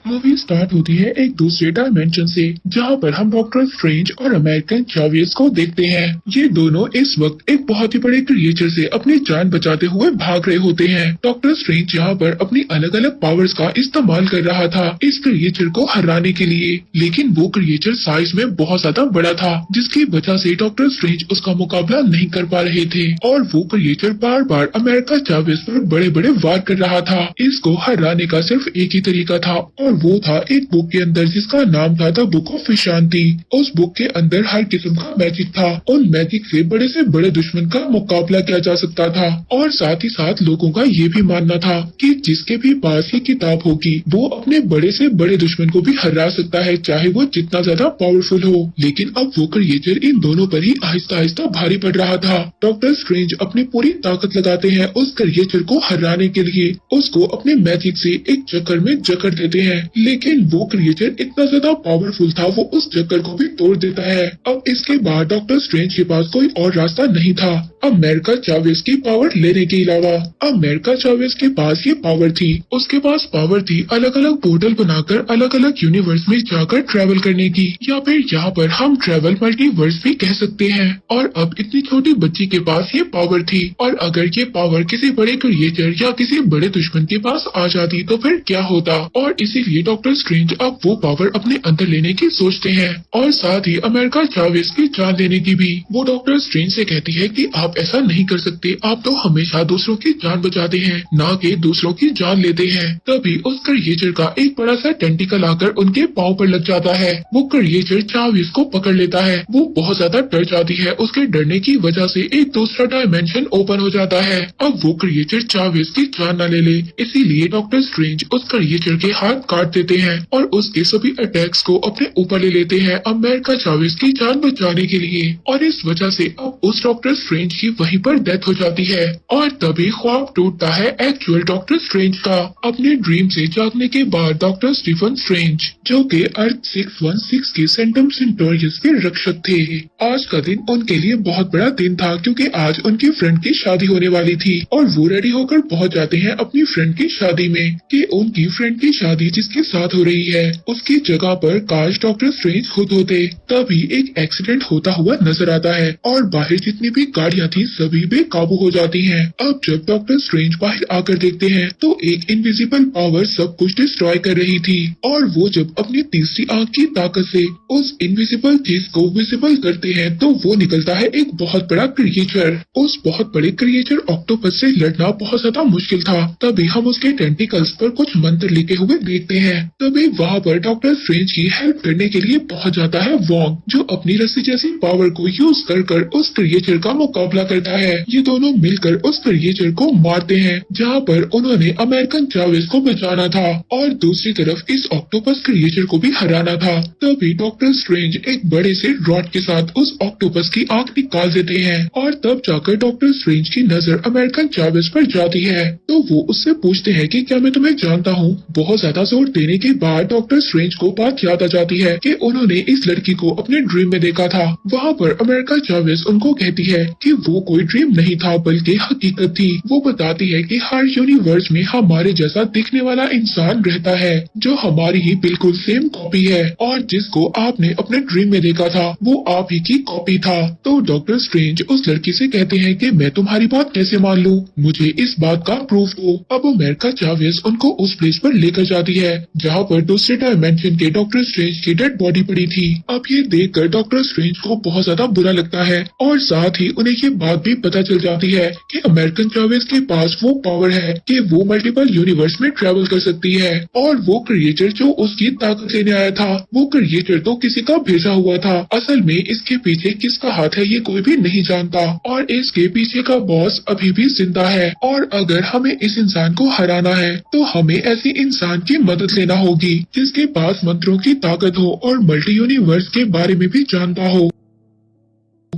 Movie start होती है एक दूसरे डायमेंशन से, जहां पर हम डॉक्टर स्ट्रेंज और अमेरिकन चावेस को देखते हैं। ये दोनों इस वक्त एक बहुत ही बड़े क्रिएचर से अपनी जान बचाते हुए भाग रहे होते हैं। डॉक्टर स्ट्रेंज यहाँ पर अपनी अलग अलग पावर्स का इस्तेमाल कर रहा था इस क्रिएचर को हराने के लिए, लेकिन वो क्रिएचर साइज में बहुत ज्यादा बड़ा था, जिसकी वजह से डॉक्टर स्ट्रेंज उसका मुकाबला नहीं कर पा रहे थे और वो क्रिएचर बार बार अमेरिका चावेस पर बड़े बड़े वार कर रहा था। इसको हराने का सिर्फ एक ही तरीका था और वो था एक बुक के अंदर जिसका नाम था द बुक ऑफ विशांति। उस बुक के अंदर हर किस्म का मैजिक था। उन मैजिक से बड़े दुश्मन का मुकाबला किया जा सकता था और साथ ही साथ लोगों का ये भी मानना था कि जिसके भी पास ये किताब होगी वो अपने बड़े से बड़े दुश्मन को भी हरा सकता है, चाहे वो जितना ज्यादा पावरफुल हो। लेकिन अब वो क्रिएचर इन दोनों पर ही आहिस्ता आहिस्ता भारी पड़ रहा था। डॉक्टर स्ट्रेंज अपनी पूरी ताकत लगाते हैं उस क्रिएचर को हराने के लिए, उसको अपने मैजिक से एक चक्कर में जकड़ देते हैं, लेकिन वो क्रिएचर इतना ज्यादा पावरफुल था वो उस चक्कर को भी तोड़ देता है। अब इसके बाद डॉक्टर स्ट्रेंज के पास कोई और रास्ता नहीं था अमेरिका चावेस की पावर लेने के अलावा। अमेरिका चावेस के पास ये पावर थी, उसके पास पावर थी अलग अलग पोर्टल बनाकर अलग अलग यूनिवर्स में जाकर ट्रैवल करने की, या फिर यहाँ पर हम ट्रैवल मल्टीवर्स भी कह सकते हैं। और अब इतनी छोटी बच्ची के पास ये पावर थी, और अगर ये पावर किसी बड़े क्रिएचर या किसी बड़े दुश्मन के पास आ जाती तो फिर क्या होता। और इसीलिए डॉक्टर स्ट्रेंज अब वो पावर अपने अंदर लेने की सोचते हैं और साथ ही अमेरिका चावेस की जान लेने की भी। वो डॉक्टर स्ट्रेंज से कहती है कि आप ऐसा नहीं कर सकते, आप तो हमेशा दूसरों की जान बचाते हैं, ना कि दूसरों की जान लेते हैं। तभी उस क्रिएचर का एक बड़ा सा टेंटिकल आकर उनके पाँव पर लग जाता है। वो क्रिएचर चावेस को पकड़ लेता है। वो बहुत ज्यादा डर जाती है, उसके डरने की वजह से एक दूसरा डायमेंशन ओपन हो जाता है। अब वो क्रिएचर चावेस की जान न ले ले, इसीलिए डॉक्टर स्ट्रेंज उस क्रिएचर के हाथ काट देते हैं और उसके सभी अटैक्स को अपने ऊपर ले लेते हैं अमेरिका चावेस की जान बचाने के लिए। और इस वजह से अब उस डॉक्टर स्ट्रेंज की वहीं पर डेथ हो जाती है और तभी ख्वाब टूटता है एक्चुअल डॉक्टर स्ट्रेंज का। अपने ड्रीम से जागने के बाद डॉक्टर स्टीफन स्ट्रेंज, जो कि अर्थ 616 के सेंटम सेंटोरियस के रक्षक थे, आज का दिन उनके लिए बहुत बड़ा दिन था क्योंकि आज उनकी फ्रेंड की शादी होने वाली थी और वो रेडी होकर पहुंच जाते हैं अपनी फ्रेंड की शादी में कि उनकी फ्रेंड की शादी जिसके साथ हो रही है उसकी जगह पर काश डॉक्टर स्ट्रेंज खुद होते। तभी एक एक्सीडेंट होता हुआ नजर आता है और बाहर जितनी भी गाड़ियां थी सभी बेकाबू हो जाती हैं। अब जब डॉक्टर स्ट्रेंज बाहर आकर देखते हैं तो एक इनविजिबल पावर सब कुछ डिस्ट्रॉय कर रही थी और वो जब अपनी तीसरी आंख की ताकत से उस इनविजिबल चीज को विजिबल करते हैं तो वो निकलता है एक बहुत बड़ा क्रिएचर। उस बहुत बड़े क्रिएचर ऑक्टोपस से लड़ना बहुत ज्यादा मुश्किल था। तभी हम उसके टेंटिकल्स पर कुछ मंत्र लिखे हुए देखते हैं। तभी वहाँ पर डॉक्टर स्ट्रेंज की हेल्प करने के लिए पहुंच जाता है वॉन्ग, जो अपनी रस्सी जैसी पावर को यूज कर उस क्रिएचर का मुकाबला करता है। ये दोनों मिलकर उस क्रिएचर को मारते हैं जहाँ पर उन्होंने अमेरिकन चावेस को बचाना था और दूसरी तरफ इस ऑक्टोपस क्रिएचर को भी हराना था। तभी डॉक्टर स्ट्रेंज एक बड़े से रॉड के साथ उस ऑक्टोपस की आंख निकाल देते हैं और तब जाकर डॉक्टर स्ट्रेंज की नजर अमेरिकन चावेस पर जाती है। तो वो उससे पूछते हैं कि क्या मैं तुम्हें जानता हूँ। बहुत ज्यादा जोर देने के बाद डॉक्टर स्ट्रेंज को बात याद आ जाती है कि उन्होंने इस लड़की को अपने ड्रीम में देखा था। वहाँ पर अमेरिका चावेस उनको कहती है कि वो कोई ड्रीम नहीं था बल्कि हकीकत थी। वो बताती है कि हर यूनिवर्स में हमारे जैसा दिखने वाला इंसान रहता है जो हमारी ही बिल्कुल सेम कॉपी है और जिसको आपने अपने ड्रीम में देखा था वो आप ही की कॉपी था। तो डॉक्टर स्ट्रेंज उस लड़की से कहते हैं कि मैं तुम्हारी बात कैसे मान लूं, मुझे इस बात का प्रूफ दो। अब अमेरिका चावेस उनको उस प्लेस पर लेकर जाती है जहाँ पर दूसरे डायमेंशन के डॉक्टर स्ट्रेंज की डेड बॉडी पड़ी थी। अब ये देखकर डॉक्टर स्ट्रेंज को बहुत ज्यादा बुरा लगता है और साथ ही उन्हें ये बात भी पता चल जाती है कि अमेरिकन चावेस के पास वो पावर है कि वो मल्टीपल यूनिवर्स में ट्रैवल कर सकती है और वो क्रिएचर जो उसकी ताकत लेने आया था वो क्रिएचर तो किसी का भेजा हुआ था। असल में इसके पीछे किसका हाथ है ये कोई भी नहीं जानता और इसके पीछे का बॉस अभी भी जिंदा है और अगर हमें इस इंसान को हराना है तो हमें ऐसी इंसान की मदद लेना होगी जिसके पास मंत्रों की ताकत हो और मल्टी यूनिवर्स के बारे में भी जानता हो।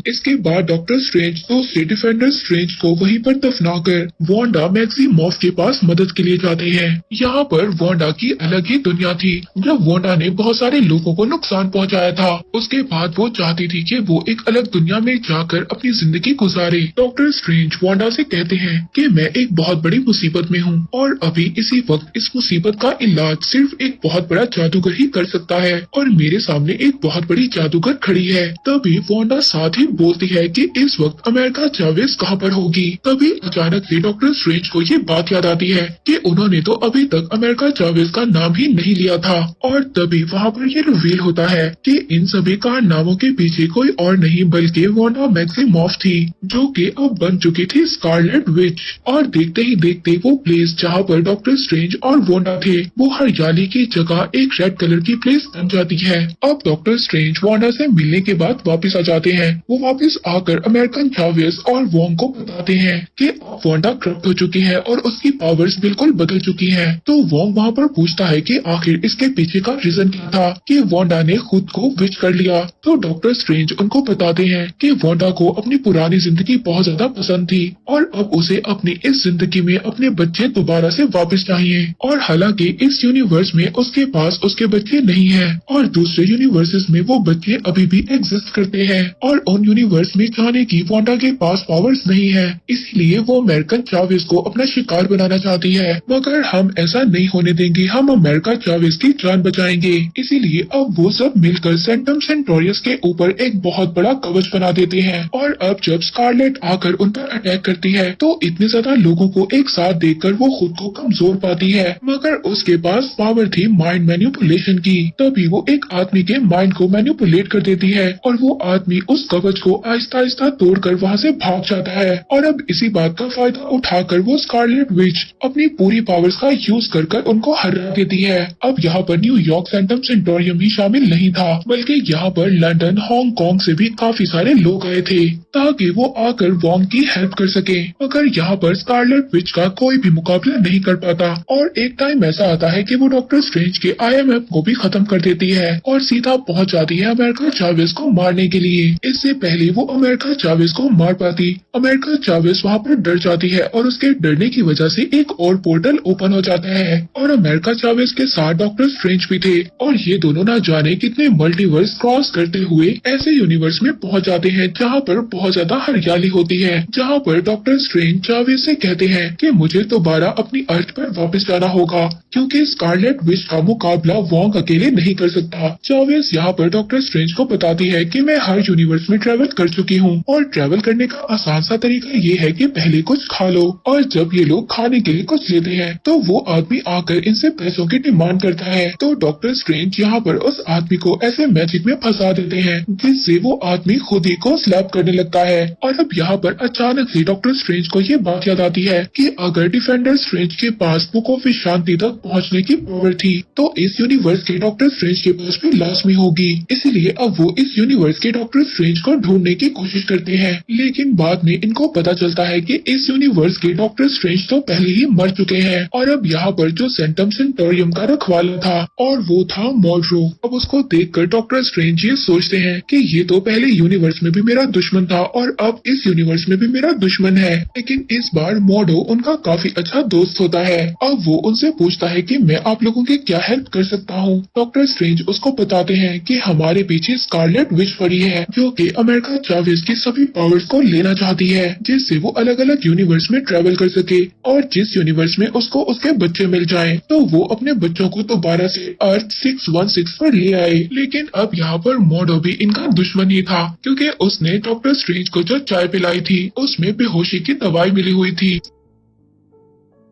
इसके बाद डॉक्टर स्ट्रेंज दूसरे डिफेंडर स्ट्रेंज को वहीं पर दफनाकर वांडा मैक्सिमॉफ के पास मदद के लिए जाते हैं। यहाँ पर वांडा की अलग ही दुनिया थी। जब वांडा ने बहुत सारे लोगों को नुकसान पहुंचाया था, उसके बाद वो चाहती थी कि वो एक अलग दुनिया में जाकर अपनी जिंदगी गुजारे। डॉक्टर स्ट्रेंज वांडा से कहते हैं कि मैं एक बहुत बड़ी मुसीबत में हूँ और अभी इसी वक्त इस मुसीबत का इलाज सिर्फ एक बहुत बड़ा जादूगर ही कर सकता है और मेरे सामने एक बहुत बड़ी जादूगर खड़ी है। तभी वांडा साथ ही बोलती है कि इस वक्त अमेरिका चावेज कहाँ पर होगी। तभी अचानक से डॉक्टर स्ट्रेंज को ये बात याद आती है कि उन्होंने तो अभी तक अमेरिका चावेज का नाम ही नहीं लिया था और तभी वहाँ पर ये रिवील होता है कि इन सभी कारनामों के पीछे कोई और नहीं बल्कि वांडा मैक्सिमॉफ थी, जो कि अब बन चुकी थी स्कारलेट विच। और देखते ही देखते वो प्लेस जहाँ पर डॉक्टर स्ट्रेंज और वांडा थे वो हरियाली की जगह एक रेड कलर की प्लेस बन जाती है। अब डॉक्टर स्ट्रेंज वांडा से मिलने के बाद वापस आ जाते हैं। वो वापस आकर अमेरिकन चावेज और वोंग को बताते हैं कि अब वांडा करप्ट हो चुकी है और उसकी पावर्स बिल्कुल बदल चुकी हैं। तो वोंग वहाँ पर पूछता है कि आखिर इसके पीछे का रीजन क्या था कि वांडा ने खुद को विच कर लिया। तो डॉक्टर स्ट्रेंज उनको बताते हैं कि वांडा को अपनी पुरानी जिंदगी बहुत ज्यादा पसंद थी और अब उसे अपनी इस जिंदगी में अपने बच्चे दोबारा से वापस चाहिए। और हालांकि इस यूनिवर्स में उसके पास उसके बच्चे नहीं हैं और दूसरे यूनिवर्सेस में वो बच्चे अभी भी एग्जिस्ट करते हैं और उन यूनिवर्स में जाने की वांडा के पास पावर्स नहीं है, इसीलिए वो अमेरिकन चावेज को अपना शिकार बनाना चाहती है। मगर हम ऐसा नहीं होने देंगे, हम अमेरिका चावेज की जान बचाएंगे। इसीलिए अब वो सब मिलकर सेंटम सेंटोरियस के ऊपर एक बहुत बड़ा कवच बना देते हैं और अब जब स्कारलेट आकर उन पर अटैक करती है तो इतने ज्यादा लोगों को एक साथ देखकर वो खुद को कमजोर पाती है। मगर उसके पास पावर थी माइंड मैनिपुलेशन की। तभी वो एक आदमी के माइंड को मैनिपुलेट कर देती है और वो आदमी उस कवच को आहिस्ता आहिस्ता तोड़कर वहाँ से भाग जाता है। और अब इसी बात का फायदा उठाकर वो स्कारलेट विच अपनी पूरी पावर्स का यूज कर उनको हरा देती है। अब यहाँ पर न्यूयॉर्क सेंटम सेंटोरियम ही शामिल नहीं था, बल्कि यहाँ पर लंदन, हांगकांग से भी काफी सारे लोग आए थे ताकि वो आकर वोंग की हेल्प कर सके। मगर यहाँ पर स्कारलेट विच का कोई भी मुकाबला नहीं कर पाता और एक टाइम ऐसा आता है कि वो डॉक्टर स्ट्रेंज के IMF को भी खत्म कर देती है और सीधा पहुंच जाती है अमेरिका चावेज को मारने के लिए। इससे पहले वो अमेरिका चावेज को मार पाती, अमेरिका चावेज वहाँ पर डर जाती है और उसके डरने की वजह से एक और पोर्टल ओपन हो जाता है और अमेरिका चावेज के साथ डॉक्टर स्ट्रेंज भी थे और ये दोनों ना जाने कितने मल्टीवर्स क्रॉस करते हुए ऐसे यूनिवर्स में पहुंच जाते हैं जहाँ पर बहुत ज्यादा हरियाली होती है। जहाँ पर डॉक्टर स्ट्रेंज चावेज से कहते हैं कि मुझे दोबारा अपनी अर्थ पर वापस जाना होगा क्योंकि स्कारलेट विच का मुकाबला वोंग अकेले नहीं कर सकता। चावेज यहाँ पर डॉक्टर स्ट्रेंज को बताती है कि मैं हर यूनिवर्स में ट्रेवल कर चुकी हूँ और ट्रेवल करने का आसान सा तरीका ये है कि पहले कुछ खा लो और जब ये लोग खाने के लिए कुछ लेते हैं तो वो आदमी आकर इनसे पैसों की डिमांड करता है। तो डॉक्टर स्ट्रेंज यहाँ पर उस आदमी को ऐसे मैजिक में फंसा देते हैं जिससे वो आदमी खुद ही को स्लैप करने लगता है। और अब यहाँ पर अचानक से डॉक्टर स्ट्रेंज को ये बात याद आती है कि अगर डिफेंडर स्ट्रेंज के पास बुक ऑफ शांति तक पहुँचने की पावर थी तो इस यूनिवर्स के डॉक्टर स्ट्रेंज के पास भी लाजमी होगी। इसीलिए अब वो इस यूनिवर्स के डॉक्टर स्ट्रेंज को ढूंढने की कोशिश करते हैं, लेकिन बाद में इनको पता चलता है कि इस यूनिवर्स के डॉक्टर स्ट्रेंज तो पहले ही मर चुके हैं और अब यहाँ पर जो सेंटम सेंटोरियम का रखवाला था और वो था मॉड्रो। अब उसको देखकर डॉक्टर स्ट्रेंज ये सोचते हैं कि ये तो पहले यूनिवर्स में भी मेरा दुश्मन था और अब इस यूनिवर्स में भी मेरा दुश्मन है, लेकिन इस बार मॉडो उनका काफी अच्छा दोस्त होता है। अब वो उनसे पूछता है कि मैं आप लोगों की क्या हेल्प कर सकता हूँ। डॉक्टर स्ट्रेंज उसको बताते हैं कि हमारे पीछे स्कारलेट विच पड़ी है जो कि अमेरिका चावेज की सभी पावर्स को लेना चाहती है जिससे वो अलग अलग यूनिवर्स में ट्रेवल कर सके और जिस यूनिवर्स में उसको उसके बच्चे मिल जाएं तो वो अपने बच्चों को दोबारा से अर्थ 616 पर ले आए। लेकिन अब यहाँ पर मॉडो भी इनका दुश्मन ही था क्योंकि उसने डॉक्टर स्ट्रेंज को जो चाय पिलाई थी उसमें बेहोशी की दवाई मिली हुई थी।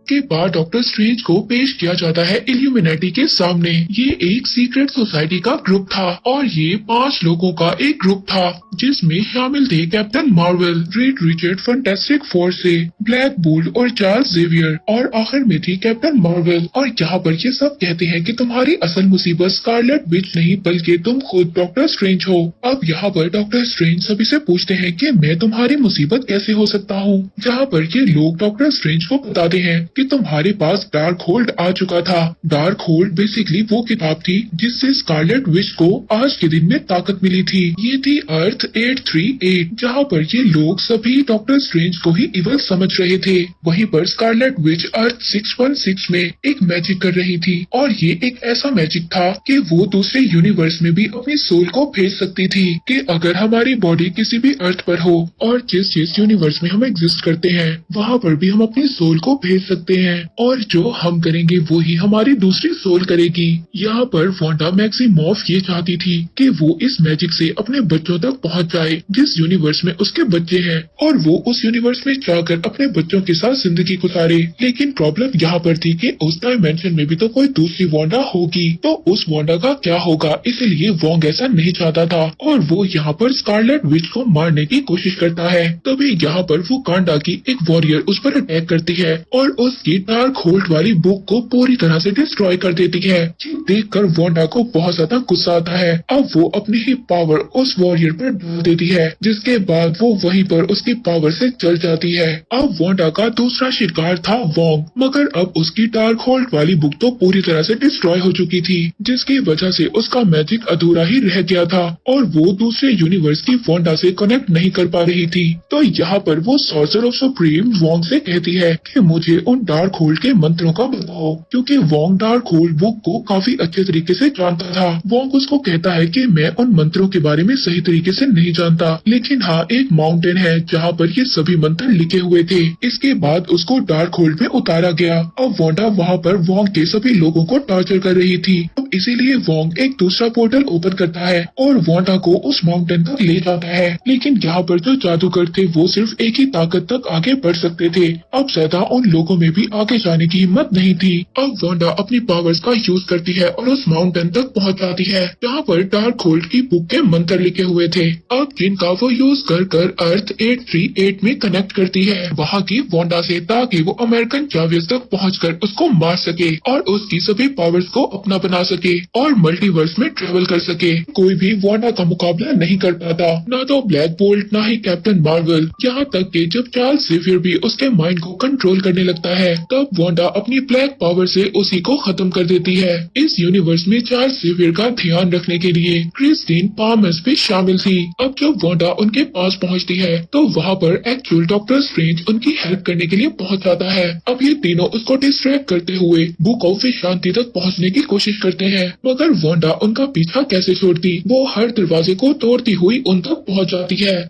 के बाद डॉक्टर स्ट्रेंज को पेश किया जाता है इल्यूमिनेटी के सामने। ये एक सीक्रेट सोसाइटी का ग्रुप था और ये 5 लोगों का एक ग्रुप था जिसमें शामिल थे captain Marvel, red Richard fantastic four से, ब्लैक बोल्ट और चार्ल्स जेवियर और आखिर में थी कैप्टन मार्वल। और यहाँ पर ये सब कहते हैं कि तुम्हारी असल मुसीबत स्कारलेट विच नहीं बल्कि तुम खुद डॉक्टर स्ट्रेंज हो। अब यहाँ पर डॉक्टर स्ट्रेंज सभी से पूछते हैं कि मैं तुम्हारी मुसीबत कैसे हो सकता हूँ, जहाँ पर ये लोग डॉक्टर स्ट्रेंज को बताते हैं कि तुम्हारे पास डार्क होल्ड आ चुका था। डार्क होल्ड बेसिकली वो किताब थी जिससे स्कारलेट विच को आज के दिन में ताकत मिली थी। ये थी अर्थ 838, जहाँ पर ये लोग सभी डॉक्टर स्ट्रेंज को ही इवल समझ रहे थे। वहीं पर स्कारलेट विच अर्थ 616 में एक मैजिक कर रही थी, और ये एक ऐसा मैजिक था कि वो दूसरे यूनिवर्स में भी अपनी सोल को भेज सकती थी। कि अगर हमारी बॉडी किसी भी अर्थ पर हो और जिस यूनिवर्स में हम एग्जिस्ट करते हैं वहाँ पर भी हम अपनी सोल को भेज सकते हैं, और जो हम करेंगे वो ही हमारी दूसरी सोल करेगी। यहाँ पर वांडा मैक्सिमॉफ ये चाहती थी कि वो इस मैजिक से अपने बच्चों तक पहुँच जाए जिस यूनिवर्स में उसके बच्चे हैं, और वो उस यूनिवर्स में जाकर अपने बच्चों के साथ जिंदगी गुजारे। लेकिन प्रॉब्लम यहाँ पर थी कि उस डायमेंशन में भी तो कोई दूसरी वांडा होगी, तो उस वांडा का क्या होगा, इसलिए वोंग ऐसा नहीं चाहता था और वो यहाँ पर स्कारलेट विच को मारने की कोशिश करता है। तभी यहाँ पर वो कांडा की एक वॉरियर उस पर अटैक करती है और उसकी डार्क होल्ड वाली बुक को पूरी तरह से डिस्ट्रॉय कर देती है। ये देखकर वांडा को बहुत ज्यादा गुस्सा आता है। अब वो अपनी ही पावर उस वॉरियर पर डाल देती है, जिसके बाद वो वहीं पर उसकी पावर से चल जाती है। अब वांडा का दूसरा शिकार था वोंग, मगर अब उसकी डार्क होल्ड वाली बुक तो पूरी तरह से डिस्ट्रॉय हो चुकी थी, जिसकी वजह से उसका मैजिक अधूरा ही रह गया था और वो दूसरे यूनिवर्स की वांडा से कनेक्ट नहीं कर पा रही थी। तो यहाँ पर वो सॉर्सर ऑफ सुप्रीम वोंग से कहती है कि मुझे उन डार्क होल्ड के मंत्रों का बताओ, क्योंकि वोंग डार्क होल्ड बुक को काफी अच्छे तरीके से जानता था। वोंग उसको कहता है कि मैं उन मंत्रों के बारे में सही तरीके से नहीं जानता, लेकिन हाँ एक माउंटेन है जहाँ पर ये सभी मंत्र लिखे हुए थे। इसके बाद उसको डार्क होल्ड में उतारा गया। अब वांडा वहाँ पर वोंग के सभी लोगों को टॉर्चर कर रही थी। अब इसीलिए वोंग एक दूसरा पोर्टल ओपन करता है और वांडा को उस माउंटेन तक ले जाता है। लेकिन यहाँ पर जो जादूगर थे वो सिर्फ एक ही ताकत तक आगे बढ़ सकते थे। अब ज्यादा उन लोगों में भी आगे जाने की हिम्मत नहीं थी। अब वांडा अपनी पावर्स का यूज करती है और उस माउंटेन तक पहुँच जाती है जहाँ पर डार्क होल्ड की बुक के मंत्र लिखे हुए थे, अब जिनका वो यूज कर अर्थ 838 में कनेक्ट करती है वहाँ की वांडा से, ताकि वो अमेरिकन जावेज तक पहुँचकर उसको मार सके और उसकी सभी पावर्स को अपना बना सके और मल्टीवर्स में ट्रेवल कर सके। कोई भी वांडा का मुकाबला नहीं कर पाता, ना तो ब्लैक बोल्ट ना ही कैप्टन मार्वल। यहाँ तक कि जब चार्ल्स जेवियर भी उसके माइंड को कंट्रोल करने लगता है तब वांडा अपनी ब्लैक पावर से उसी को खत्म कर देती है। इस यूनिवर्स में चार्ल्स जेवियर का ध्यान रखने के लिए क्रिस्टीन पामस भी शामिल थी। अब जब वांडा उनके पास पहुँचती है तो वहाँ पर एक्चुअल डॉक्टर स्ट्रेंज उनकी हेल्प करने के लिए पहुँच जाता है। अब ये तीनों उसको डिस्ट्रैक्ट करते हुए बुक ऑफ शांति तक पहुँचने की कोशिश करते हैं, मगर वांडा उनका पीछा कैसे छोड़ती, वो हर दरवाजे को तोड़ती हुई उन तक पहुँच जाती है।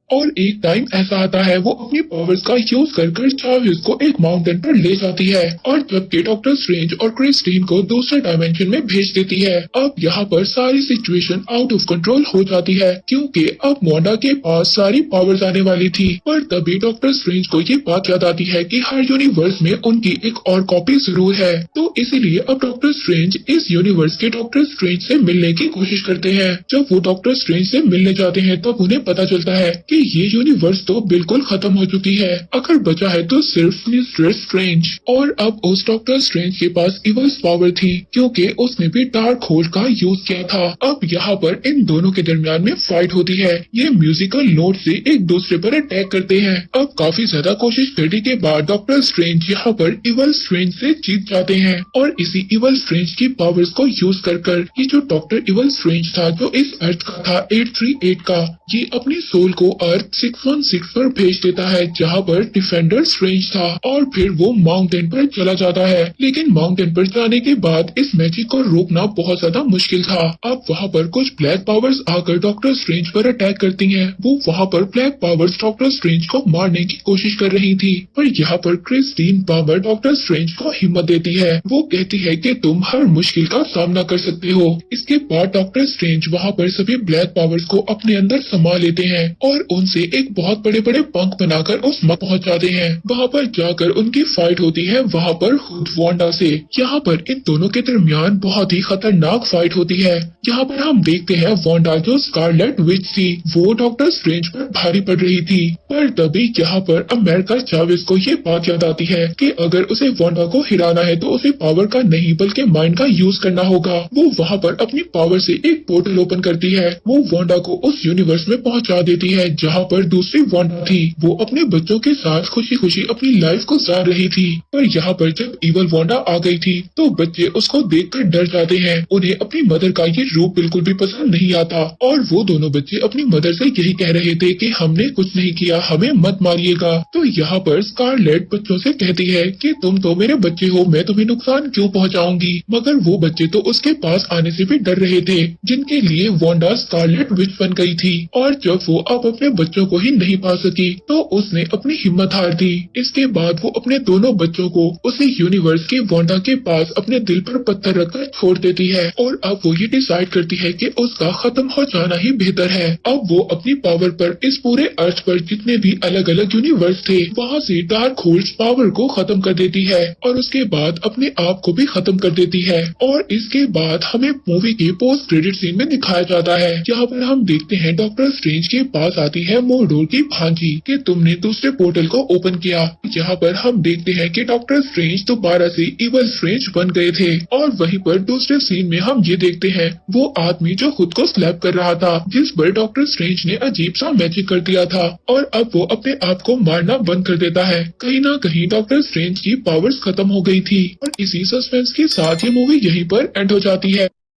और एक टाइम ऐसा आता है वो अपनी पावर्स का यूज कर चार्ल्स को एक माउंटेन पर ले जाती है और जबकि डॉक्टर स्ट्रेंज और क्रिस्टीन को दूसरे डायमेंशन में भेज देती है। अब यहाँ पर सारी सिचुएशन आउट ऑफ कंट्रोल हो जाती है क्योंकि अब वांडा के पास सारी पावर्स आने वाली थी। पर तभी डॉक्टर स्ट्रेंज को ये बात याद आती है कि हर यूनिवर्स में उनकी एक और कॉपी जरूर है, तो इसीलिए अब डॉक्टर स्ट्रेंज इस यूनिवर्स के डॉक्टर स्ट्रेंज से मिलने की कोशिश करते हैं। जब वो डॉक्टर स्ट्रेंज से मिलने जाते हैं तब उन्हें पता चलता है कि ये यूनिवर्स तो बिल्कुल खत्म हो चुकी है, अगर बचा है तो सिर्फ मिस्टर स्ट्रेंज। और अब उस डॉक्टर स्ट्रेंज के पास इवल्स पावर थी क्योंकि उसने भी डार्क होल्ड का यूज किया था। अब यहाँ पर इन दोनों के दरमियान में फाइट होती है। ये म्यूजिकल नोट से एक दूसरे पर अटैक करते हैं। अब काफी ज्यादा कोशिश करने के बाद डॉक्टर स्ट्रेंज यहाँ पर इवल स्ट्रेंज से जीत जाते हैं और इसी इवल स्ट्रेंज की पावर्स को यूज कर ये जो डॉक्टर इवल स्ट्रेंज था जो इस अर्थ का था 838 का, ये अपनी सोल को अर्थ 616 पर भेज देता है जहाँ पर डिफेंडर स्ट्रेंज था और फिर वो माउंटेन पर चला जाता है। लेकिन माउंटेन पर जाने के बाद इस मैजिक को रोकना बहुत ज्यादा मुश्किल था। अब वहाँ पर कुछ ब्लैक पावर्स आकर डॉक्टर स्ट्रेंज पर अटैक करती हैं। वो वहाँ पर ब्लैक पावर्स डॉक्टर स्ट्रेंज को मारने की कोशिश कर रही थी, पर यहाँ पर क्रिस्टीन पावर डॉक्टर स्ट्रेंज को हिम्मत देती है। वो कहती है कि तुम हर मुश्किल का सामना कर सकते हो। इसके बाद डॉक्टर स्ट्रेंज वहाँ पर सभी ब्लैक पावर्स को अपने अंदर समा लेते हैं और उनसे एक बहुत बड़े बड़े पंख बनाकर उस मक पहुंच जाते हैं। वहाँ पर जाकर उनकी फाइट होती है वहाँ पर खुद वांडा से। यहाँ पर इन दोनों के दरमियान बहुत ही खतरनाक फाइट होती है। यहाँ पर हम देखते हैं वांडा जो स्कारलेट विच थी वो डॉक्टर स्ट्रेंज पर भारी पड़ रही थी, पर तभी यहाँ पर अमेरिका चावेज को ये बात याद आती है कि अगर उसे वांडा को हिराना है तो उसे पावर का नहीं बल्कि माइंड का यूज करना होगा। वो वहाँ पर अपनी पावर से एक पोर्टल ओपन करती है। वो वांडा को उस यूनिवर्स में पहुँचा देती है जहाँ पर दूसरी वांडा थी वो अपने बच्चों के साथ खुशी खुशी अपनी लाइफ को गुजार रही थी। पर यहाँ पर जब इवल वांडा आ गई थी तो बच्चे उसको देखकर डर जाते हैं। उन्हें अपनी मदर का ये रूप बिल्कुल भी पसंद नहीं आता और वो दोनों बच्चे अपनी मदर से यही कह रहे थे कि हमने कुछ नहीं किया, हमें मत मारिएगा। तो यहाँ पर स्कारलेट बच्चों से कहती है कि तुम तो मेरे बच्चे हो, मैं तुम्हें नुकसान क्यों पहुँचाऊंगी। मगर वो बच्चे तो उसके पास आने से भी डर रहे थे जिनके लिए वांडा स्कारलेट विच बन गई थी। और जब वो अब अपने बच्चों को ही नहीं पा सकी तो उसने अपनी हिम्मत हार दी। इसके बाद वो अपने दोनों बच्चों को उसी यूनिवर्स के वांडा के पास अपने दिल पर पत्थर रखकर छोड़ देती है और अब वो ये डिसाइड करती है कि उसका खत्म हो जाना ही बेहतर है। अब वो अपनी पावर पर इस पूरे अर्थ पर जितने भी अलग अलग यूनिवर्स थे वहाँ से डार्क होल्ड पावर को खत्म कर देती है और उसके बाद अपने आप को भी खत्म कर देती है। और इसके बाद हमें मूवी के पोस्ट क्रेडिट सीन में दिखाया जाता है जहाँ पर हम देखते हैं डॉक्टर स्ट्रेंज के पास आती है मोरडोर की भांजी कि तुमने दूसरे पोर्टल को ओपन किया। यहाँ पर हम देखते हैं कि डॉक्टर स्ट्रेंज दोबारा से इवल स्ट्रेंज बन गए थे। और वहीं पर दूसरे सीन में हम ये देखते हैं वो आदमी जो खुद को स्लैप कर रहा था जिस पर डॉक्टर स्ट्रेंज ने अजीब सा मैजिक कर दिया था और अब वो अपने आप को मारना बंद कर देता है। कहीं ना कहीं डॉक्टर स्ट्रेंज की पावर्स खत्म हो गई थी और इसी सस्पेंस के साथ ये मूवी यहीं पर एंड हो जाती है।